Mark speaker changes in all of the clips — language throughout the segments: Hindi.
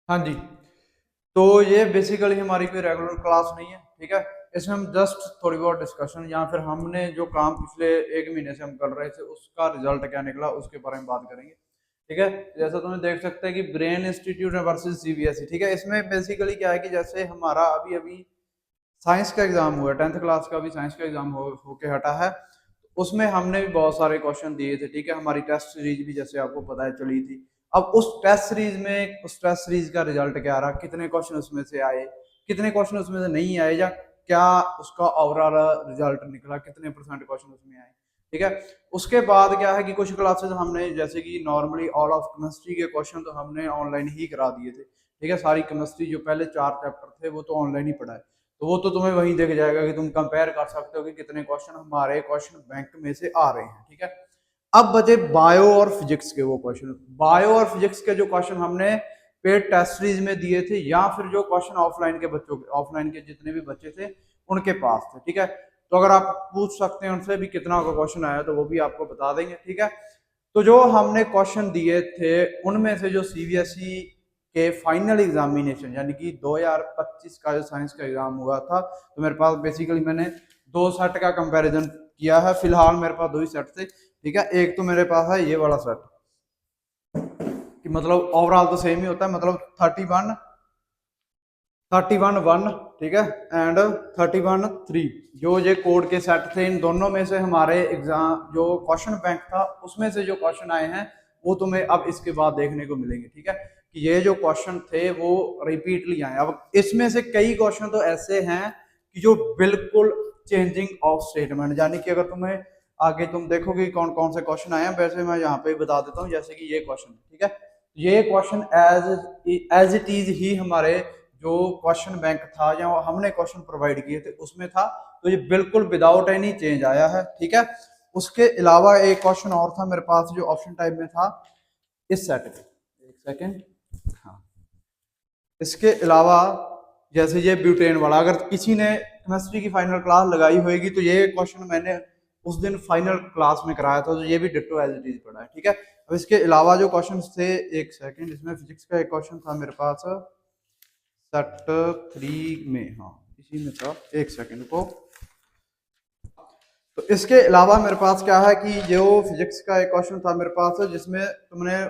Speaker 1: हाँ जी। तो ये बेसिकली हमारी कोई रेगुलर क्लास नहीं है, ठीक है। इसमें हम जस्ट थोड़ी बहुत डिस्कशन या फिर हमने जो काम पिछले 1 महीने से हम कर रहे थे उसका रिजल्ट क्या निकला उसके बारे में बात करेंगे, ठीक है। जैसा तुम्हें देख सकते हैं कि ब्रेन इंस्टीट्यूट वर्सेस सीबीएसई, ठीक है। इसमें बेसिकली क्या है कि जैसे हमारा अभी अभी साइंस का एग्जाम हुआ, 10th क्लास का भी साइंस का एग्जाम होके हटा है। उसमें हमने भी बहुत सारे क्वेश्चन दिए थे, ठीक है। हमारी टेस्ट सीरीज भी जैसे आपको पता है चली थी। अब उस टेस्ट सीरीज में उस टेस्ट सीरीज का रिजल्ट क्या रहा, कितने क्वेश्चन उसमें से आए, कितने क्वेश्चन उसमें से नहीं आए, या क्या उसका ओवरऑल रिजल्ट निकला, कितने परसेंट क्वेश्चन उसमें आए, ठीक है। उसके बाद क्या है कि कुछ क्लासेस हमने जैसे कि नॉर्मली ऑल ऑफ केमिस्ट्री के क्वेश्चन तो हमने ऑनलाइन ही करा दिए थे, ठीक है। सारी केमिस्ट्री जो पहले 4 चैप्टर थे वो तो ऑनलाइन ही पढ़ाए, तो वो तो तुम्हें वहीं दिख जाएगा कि तुम कंपेयर कर सकते हो कि कितने क्वेश्चन हमारे क्वेश्चन बैंक में से आ रहे हैं, ठीक है। अब बचे बायो और फिजिक्स के वो क्वेश्चन। बायो और फिजिक्स के जो क्वेश्चन हमने पेड टेस्ट सीरीज में दिए थे या फिर जो क्वेश्चन ऑफलाइन के बच्चों के, ऑफलाइन के जितने भी बच्चे थे उनके पास थे, ठीक है। तो अगर आप पूछ सकते हैं उनसे भी कितना का क्वेश्चन आया तो वो भी आपको बता देंगे, ठीक है। तो जो हमने क्वेश्चन दिए थे उनमें से जो सीबीएसई के फाइनल एग्जामिनेशन यानी कि 2025 का जो साइंस का एग्जाम हुआ था, तो मेरे पास बेसिकली मैंने 2 सेट का कंपैरिजन किया है। फिलहाल मेरे पास 2 ही सेट थे, ठीक है। एक तो मेरे पास है ये वाला सेट, कि मतलब ओवरऑल तो सेम ही होता है, मतलब 31 1, ठीक है, एंड 31 3, जो ये कोड के सेट थे। इन दोनों में से हमारे एग्जाम जो क्वेश्चन बैंक था उसमें से जो क्वेश्चन आए हैं वो तुम्हें अब इसके बाद देखने को मिलेंगे, ठीक है। कि ये जो क्वेश्चन थे वो रिपीटली आए। अब इसमें से कई क्वेश्चन तो ऐसे हैं कि जो बिल्कुल चेंजिंग ऑफ स्टेटमेंट, यानी कि अगर तुम्हें आगे तुम देखोगे कौन कौन से क्वेश्चन आए हैं, वैसे मैं यहाँ पे बता देता हूँ। जैसे कि ये क्वेश्चन, ठीक है, ये क्वेश्चन एज इट इज ही हमारे जो क्वेश्चन बैंक था या हमने क्वेश्चन प्रोवाइड किए थे उसमें था, तो ये बिल्कुल विदाउट एनी चेंज आया है, ठीक है। उसके अलावा एक क्वेश्चन और था मेरे पास जो ऑप्शन टाइप में था इस सेट में, एक सेकेंड, हाँ। इसके अलावा जैसे ये ब्यूटेन वाला, अगर किसी ने केमिस्ट्री की फाइनल क्लास लगाई होगी तो ये क्वेश्चन मैंने उस दिन फाइनल क्लास में कराया था, तो ये भी डिट्टो एज इट इज पढ़ा है, ठीक है। अब इसके अलावा जो क्वेश्चन थे, एक सेकेंड, इसमें फिजिक्स का एक क्वेश्चन था मेरे पास सेट 3 में, हाँ इसी में था, एक सेकेंड को। तो इसके अलावा मेरे पास क्या है कि जो फिजिक्स का एक क्वेश्चन था मेरे पास जिसमें तुमने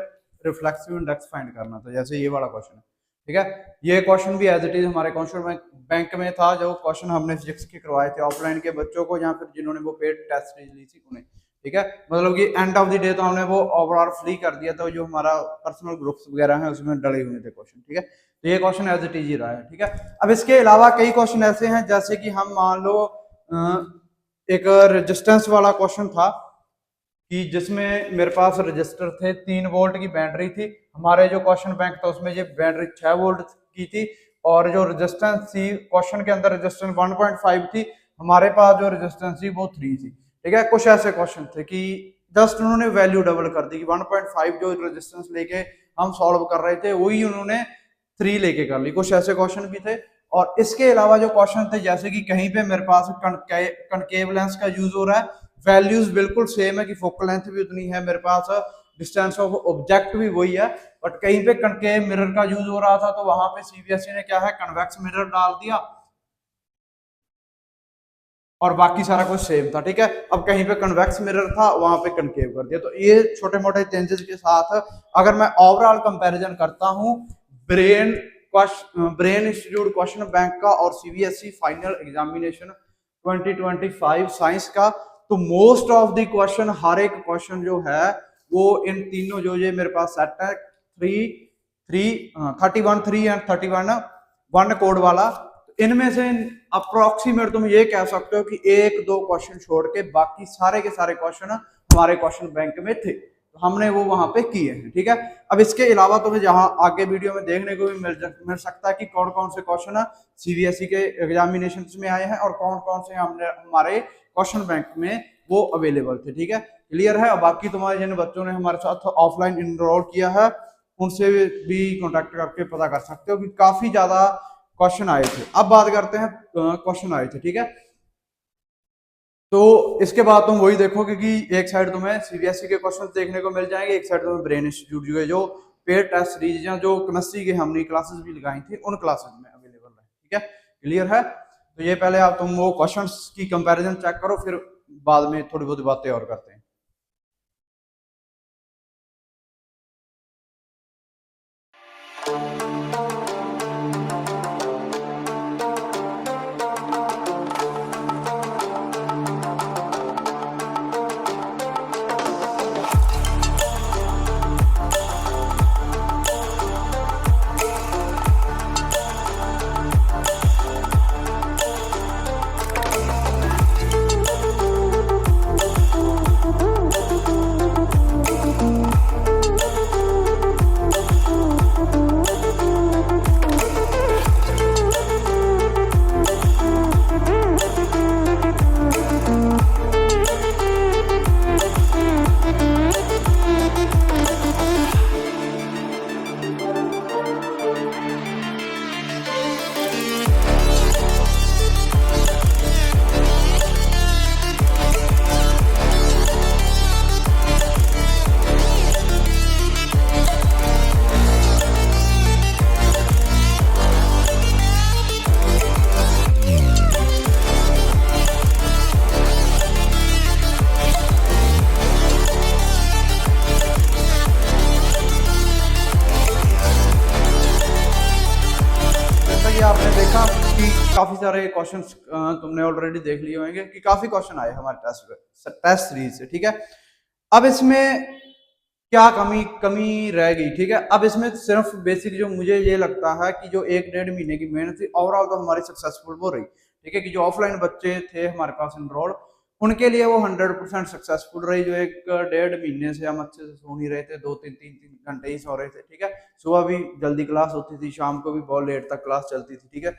Speaker 1: रिफ्लेक्सिव इंडेक्स फाइंड करना था, जैसे ये वाला क्वेश्चन है, ठीक है। ये क्वेश्चन भी एज इट इज हमारे क्वेश्चन बैंक में था, जो क्वेश्चन हमने फिजिक्स के करवाए थे ऑफलाइन के बच्चों को या फिर जिन्होंने वो पेड टेस्ट सीरीज ली थी उन्हें, ठीक है। मतलब कि एंड ऑफ द डे तो हमने वो ओवरऑल फ्री कर दिया था, जो हमारा पर्सनल ग्रुप्स वगैरह हैं उसमें डले हुए थे क्वेश्चन, ठीक है। तो ये क्वेश्चन एज इट इज ही रहा है, ठीक है। अब इसके अलावा कई क्वेश्चन ऐसे हैं जैसे कि हम मान लो एक रेजिस्टेंस वाला क्वेश्चन था कि जिसमें मेरे पास रजिस्टर थे, 3 वोल्ट की बैटरी थी। हमारे जो क्वेश्चन बैंक था उसमें ये बैटरी 6 वोल्ट की थी, और जो रेजिस्टेंस थी क्वेश्चन के अंदर रेजिस्टेंस 1.5 थी, हमारे पास जो रेजिस्टेंस थी वो 3 थी, ठीक है। कुछ ऐसे क्वेश्चन थे कि जस्ट उन्होंने वैल्यू डबल कर दी कि 1.5 जो रेजिस्टेंस लेके हम सॉल्व कर रहे थे वही उन्होंने 3 लेके कर ली। कुछ ऐसे क्वेश्चन भी थे। और इसके अलावा जो क्वेश्चन थे जैसे कि कहीं पे मेरे पास कनकेव लेंस का यूज हो रहा है, वैल्यूज बिल्कुल सेम है कि फोकल लेंथ भी उतनी है मेरे पास, डिस्टेंस ऑफ ऑब्जेक्ट भी वही है, बट कहीं पे कनकेव मिरर का यूज हो रहा था तो वहां पे सीबीएसई ने क्या है कन्वेक्स मिरर डाल दिया, और बाकी सारा कुछ सेम था, ठीक है। अब कहीं पे कन्वेक्स मिरर था वहां पे कनकेव कर दिया। तो ये छोटे मोटे चेंजेस के साथ अगर मैं ओवरऑल कंपैरिजन करता हूं brain brain institute question bank का और सीबीएसई फाइनल एग्जामिनेशन 2025 साइंस का, तो मोस्ट ऑफ द क्वेश्चन, हर एक क्वेश्चन जो है वो इन तीनों जो ये मेरे पास सेट है, 31 3 एंड 31 1 कोड वाला, इनमें से अप्रोक्सीमेट तुम ये कह सकते हो कि 1 2 क्वेश्चन छोड़ के बाकी सारे के सारे क्वेश्चन हमारे क्वेश्चन बैंक में थे, तो हमने वो वहां पे किए हैं, ठीक है। अब इसके अलावा तुम्हें जहां आगे वीडियो में देखने को भी मिल सकता है कि कौन कौन से क्वेश्चन सीबीएसई के एग्जामिनेशन में आए हैं और कौन कौन से हमने हमारे क्वेश्चन बैंक में वो अवेलेबल थे, ठीक है। क्लियर है। और बाकी तुम्हारे जिन बच्चों ने हमारे साथ ऑफलाइन इनरोल किया है उनसे भी कॉन्टेक्ट करके पता कर सकते हो कि काफी ज्यादा क्वेश्चन आए थे। अब बात करते हैं क्वेश्चन आए थे, ठीक है। तो इसके बाद तुम वही देखोगे कि एक साइड तुम्हें सीबीएसई के क्वेश्चन देखने को मिल जाएंगे, एक साइड तुम्हें ब्रेन इंस्टीट्यूट जो है जो पेड टेस्ट सीरीज या जो केमिस्ट्री के हमने क्लासेस भी लगाई थी उन क्लासेस में अवेलेबल है। ठीक है, क्लियर है? तो ये पहले आप तुम वो क्वेश्चंस की कंपैरिजन चेक करो, फिर बाद में थोड़ी बहुत बातें और करते हैं। आपने देखा कि काफी सारे क्वेश्चंस तुमने ऑलरेडी देख लिए होंगे कि काफी क्वेश्चन आए हमारे टेस्ट सीरीज से। ठीक है, अब इसमें क्या कमी रह गई? ठीक है, अब इसमें सिर्फ बेसिक जो मुझे ये लगता है कि जो 1-1.5 महीने की मेहनत थी ओवरऑल तो हमारी सक्सेसफुल हो रही। ठीक है, कि जो ऑफलाइन बच्चे थे हमारे पास इनरोल्ड, उनके लिए वो 100% सक्सेसफुल रही। जो 1-1.5 महीने से हम अच्छे से सो नहीं रहे थे, 2-3 घंटे ही सो रहे थे। ठीक है, सुबह भी जल्दी क्लास होती थी, शाम को भी बहुत लेट तक क्लास चलती थी। ठीक है,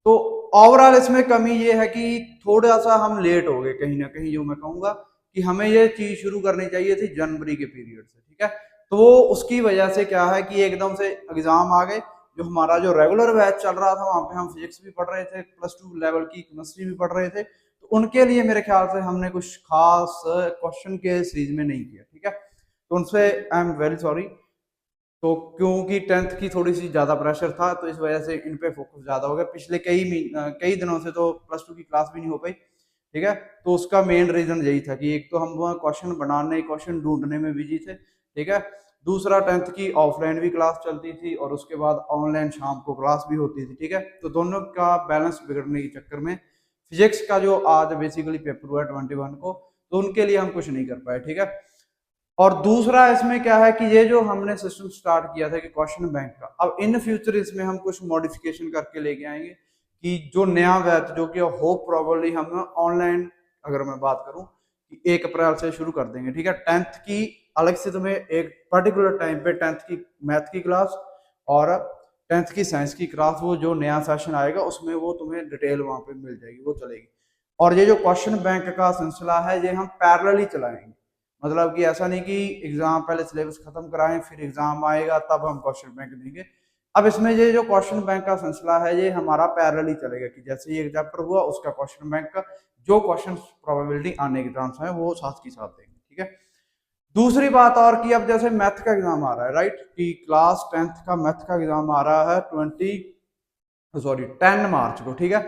Speaker 1: तो ओवरऑल इसमें कमी ये है कि थोड़ा सा हम लेट हो गए कहीं ना कहीं। जो मैं कहूंगा कि हमें ये चीज शुरू करनी चाहिए थी जनवरी के पीरियड से। ठीक है, तो वो उसकी वजह से क्या है कि एकदम से एग्जाम आ गए। जो हमारा जो रेगुलर बैच चल रहा था वहां पे हम फिजिक्स भी पढ़ रहे थे, +2 लेवल की केमिस्ट्री भी पढ़ रहे थे, तो उनके लिए मेरे ख्याल से हमने कुछ खास क्वेश्चन के सीरीज में नहीं किया। ठीक है, तो उनसे आई एम वेरी सॉरी। तो क्योंकि 10th की थोड़ी सी ज्यादा प्रेशर था तो इस वजह से इन पे फोकस ज्यादा हो गया। पिछले कई दिनों से तो +2 की क्लास भी नहीं हो पाई। ठीक है, तो उसका मेन रीजन यही था कि एक तो हम वहाँ क्वेश्चन बनाने, क्वेश्चन ढूंढने में बिजी थे। ठीक है, दूसरा 10th की ऑफलाइन भी क्लास चलती थी और उसके बाद ऑनलाइन शाम को क्लास भी होती थी। ठीक है, तो दोनों का बैलेंस बिगड़ने के चक्कर में फिजिक्स का जो आज बेसिकली पेपर हुआ है 21 को, तो उनके लिए हम कुछ नहीं कर पाए। ठीक है, और दूसरा इसमें क्या है कि ये जो हमने सिस्टम स्टार्ट किया था कि क्वेश्चन बैंक का, अब इन फ्यूचर इसमें हम कुछ मॉडिफिकेशन करके लेके आएंगे कि जो नया बैच जो कि होप प्रोबेबली हम ऑनलाइन, अगर मैं बात करूं कि 1 अप्रैल से शुरू कर देंगे। ठीक है, 10th की अलग से तुम्हें एक पर्टिकुलर टाइम पे 10th की मैथ की क्लास और 10th की साइंस की क्लास, वो जो नया सेशन आएगा उसमें वो तुम्हें डिटेल वहां पे मिल जाएगी, वो चलेगी। और ये जो क्वेश्चन बैंक का सिलसिला है ये हम पैरेलली चलाएंगे। मतलब कि ऐसा नहीं कि एग्जाम पहले सिलेबस खत्म कराएं फिर एग्जाम आएगा तब हम क्वेश्चन बैंक देंगे। अब इसमें ये जो क्वेश्चन बैंक का सिलसिला है ये हमारा पैरेलली चलेगा कि जैसे ये चैप्टर हुआ उसका क्वेश्चन बैंक का जो क्वेश्चन प्रोबेबिलिटी आने के चांस है वो साथ ही साथ देंगे। ठीक है, दूसरी बात और कि अब जैसे मैथ का एग्जाम आ रहा है, राइट, कि क्लास 10th का मैथ का एग्जाम आ रहा है 10 मार्च को। ठीक है,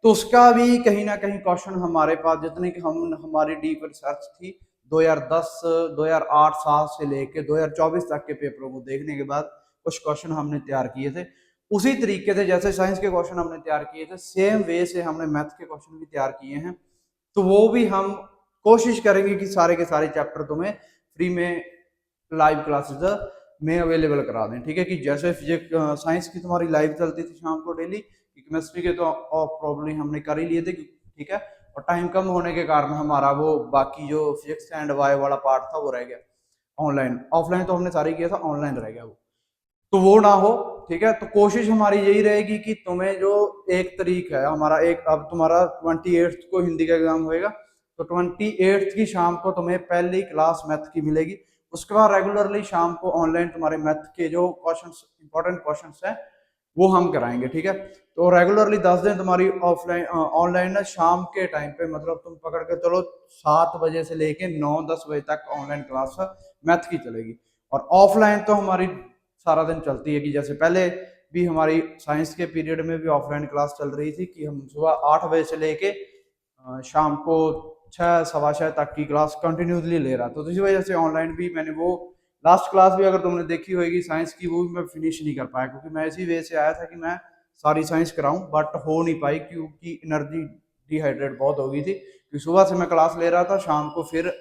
Speaker 1: तो उसका भी कहीं ना कहीं क्वेश्चन हमारे पास, जितने कि हम हमारी डीप रिसर्च थी 2010 2008 से लेके 2024 तक के पेपरों को देखने के बाद कुछ क्वेश्चन हमने तैयार किए थे। उसी तरीके से जैसे साइंस के क्वेश्चन हमने तैयार किए थे सेम वे से हमने मैथ के क्वेश्चन भी तैयार किए हैं। तो वो भी हम कोशिश करेंगे कि सारे के सारे चैप्टर तुम्हें फ्री में लाइव क्लासेस में अवेलेबल करा दें। ठीक है, कि जैसे फिजिक्स साइंस की तुम्हारी लाइव चलती थी शाम को डेली, केमिस्ट्री के तो प्रॉब्लम हमने कर ही लिए थे। ठीक है, और टाइम कम होने के कारण हमारा वो बाकी जो फिजिक्स एंड वाई वाला पार्ट था वो रह गया ऑनलाइन। ऑफलाइन तो हमने सारी किया था, ऑनलाइन रह गया वो, तो वो ना हो। ठीक है, तो कोशिश हमारी यही रहेगी कि तुम्हें जो एक तारीख है हमारा, एक अब तुम्हारा 28 को हिंदी का एग्जाम होएगा, तो 28 की शाम को तुम्हें पहली क्लास मैथ की मिलेगी। उसके बाद रेगुलरली शाम को ऑनलाइन तुम्हारे मैथ के जो क्वेश्चंस, इंपॉर्टेंट क्वेश्चंस हैं वो हम कराएंगे। ठीक है, तो रेगुलरली 10 दिन तुम्हारी ऑफलाइन ऑनलाइन शाम के टाइम पे, मतलब तुम पकड़ के चलो 7 बजे से लेके 9-10 बजे तक ऑनलाइन क्लास मैथ की चलेगी। और ऑफलाइन तो हमारी सारा दिन चलती है कि जैसे पहले भी हमारी साइंस के पीरियड में भी ऑफलाइन क्लास चल रही थी कि हम सुबह 8 बजे से लेके शाम को 6 सवा 6 तक की क्लास कंटिन्यूसली ले रहा था। तो इसी वजह से ऑनलाइन भी मैंने वो लास्ट क्लास भी अगर तुमने देखी होगी साइंस की, वो भी मैं फिनिश नहीं कर पाया क्योंकि मैं इसी वजह से आया था कि मैं सारी साइंस कराऊं, बट हो नहीं पाई क्योंकि एनर्जी डिहाइड्रेट बहुत हो गई थी। क्योंकि सुबह से मैं क्लास ले रहा था, शाम को फिर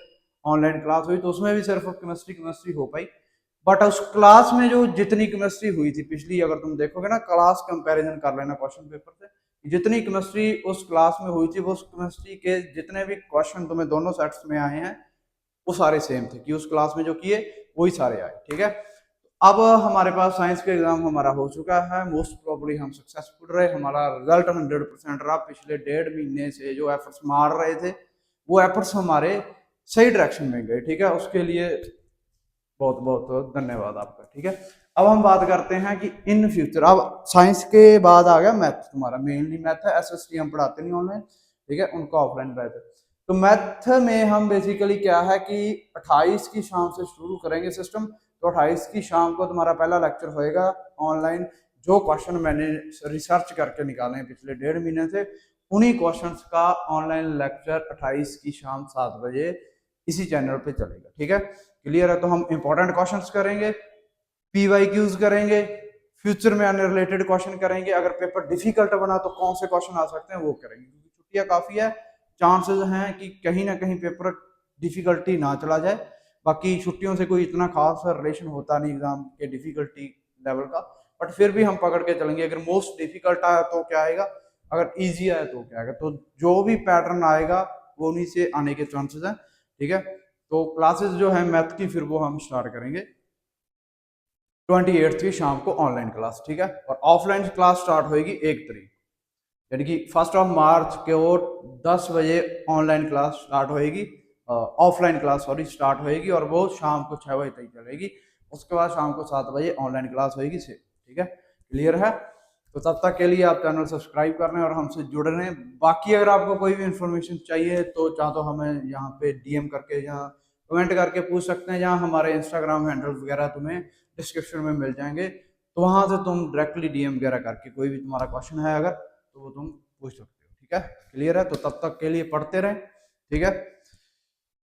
Speaker 1: ऑनलाइन क्लास हुई तो उसमें भी सिर्फ केमिस्ट्री हो पाई। बट उस क्लास में जो जितनी केमिस्ट्री हुई थी पिछली, अगर तुम देखोगे ना क्लास कंपैरिजन कर लेना क्वेश्चन पेपर से, जितनी केमिस्ट्री उस क्लास में हुई थी वो उस केमिस्ट्री के जितने भी क्वेश्चन तुम्हें दोनों सेट्स में आए हैं वो सारे सेम थे कि उस क्लास में जो किए वही सारे आए। ठीक है, अब हमारे पास साइंस का एग्जाम हमारा हो चुका है, मोस्ट प्रोबेबली हम सक्सेसफुल रहे, हमारा रिजल्ट 100% रहा। पिछले 1.5 महीने से जो एफर्ट्स मार रहे थे वो एफर्ट्स हमारे सही डायरेक्शन में गए। ठीक है, उसके लिए बहुत बहुत धन्यवाद आपका। ठीक है, अब हम बात करते हैं कि इन फ्यूचर, अब साइंस के बाद आ गया मैथ, तुम्हारा मेनली मैथ है, एसएसटी हम पढ़ाते नहीं ऑनलाइन, ठीक है, उनको ऑफलाइन पढ़ाते। तो मैथ में हम बेसिकली क्या है कि 28 की शाम से शुरू करेंगे सिस्टम। तो 28 की शाम को तुम्हारा पहला लेक्चर होएगा ऑनलाइन। जो क्वेश्चन मैंने रिसर्च करके निकाले हैं पिछले 1.5 महीने से, उन्हीं क्वेश्चंस का ऑनलाइन लेक्चर 28 की शाम 7 बजे इसी चैनल पे चलेगा। ठीक है, क्लियर है? तो हम इंपॉर्टेंट क्वेश्चंस करेंगे, पीवाईक्यूज करेंगे, फ्यूचर में आने रिलेटेड क्वेश्चन करेंगे, अगर पेपर डिफिकल्ट बना तो कौन से क्वेश्चन आ सकते हैं वो करेंगे, क्योंकि छुट्टियां काफी है, चांसेस हैं कि कहीं ना कहीं पेपर डिफिकल्टी ना चला जाए। बाकी छुट्टियों से कोई इतना खास रिलेशन होता नहीं एग्जाम के डिफिकल्टी लेवल का, बट फिर भी हम पकड़ के चलेंगे। अगर मोस्ट डिफिकल्ट आया तो क्या आएगा, अगर इजी आया तो क्या आएगा, तो जो भी पैटर्न आएगा वो उन्हीं से आने के चांसेस हैं। ठीक है, तो क्लासेस जो है मैथ की फिर वो हम स्टार्ट करेंगे 28 की शाम को ऑनलाइन क्लास। ठीक है, और ऑफलाइन क्लास स्टार्ट होगी 1 तारीख, यानी कि 1 मार्च के वो 10 बजे ऑनलाइन क्लास स्टार्ट होएगी, ऑफलाइन क्लास सॉरी स्टार्ट होएगी, और वो शाम को 6 बजे तक चलेगी। उसके बाद शाम को 7 बजे ऑनलाइन क्लास होएगी से। ठीक है, क्लियर है? तो तब तक के लिए आप चैनल सब्सक्राइब कर रहे हैं और हमसे जुड़ रहे हैं। बाकी अगर आपको कोई भी इंफॉर्मेशन चाहिए तो चाहे तो हमें यहाँ पे डीएम करके, यहाँ कमेंट करके पूछ सकते हैं, जहाँ हमारे इंस्टाग्राम हैंडल वगैरह तुम्हें डिस्क्रिप्शन में मिल जाएंगे। तो वहां से तुम डायरेक्टली डीएम वगैरह करके कोई भी तुम्हारा क्वेश्चन है अगर, तो वो तुम पूछ सकते हो। ठीक है, क्लियर है? तो तब तक के लिए पढ़ते रहें। ठीक है।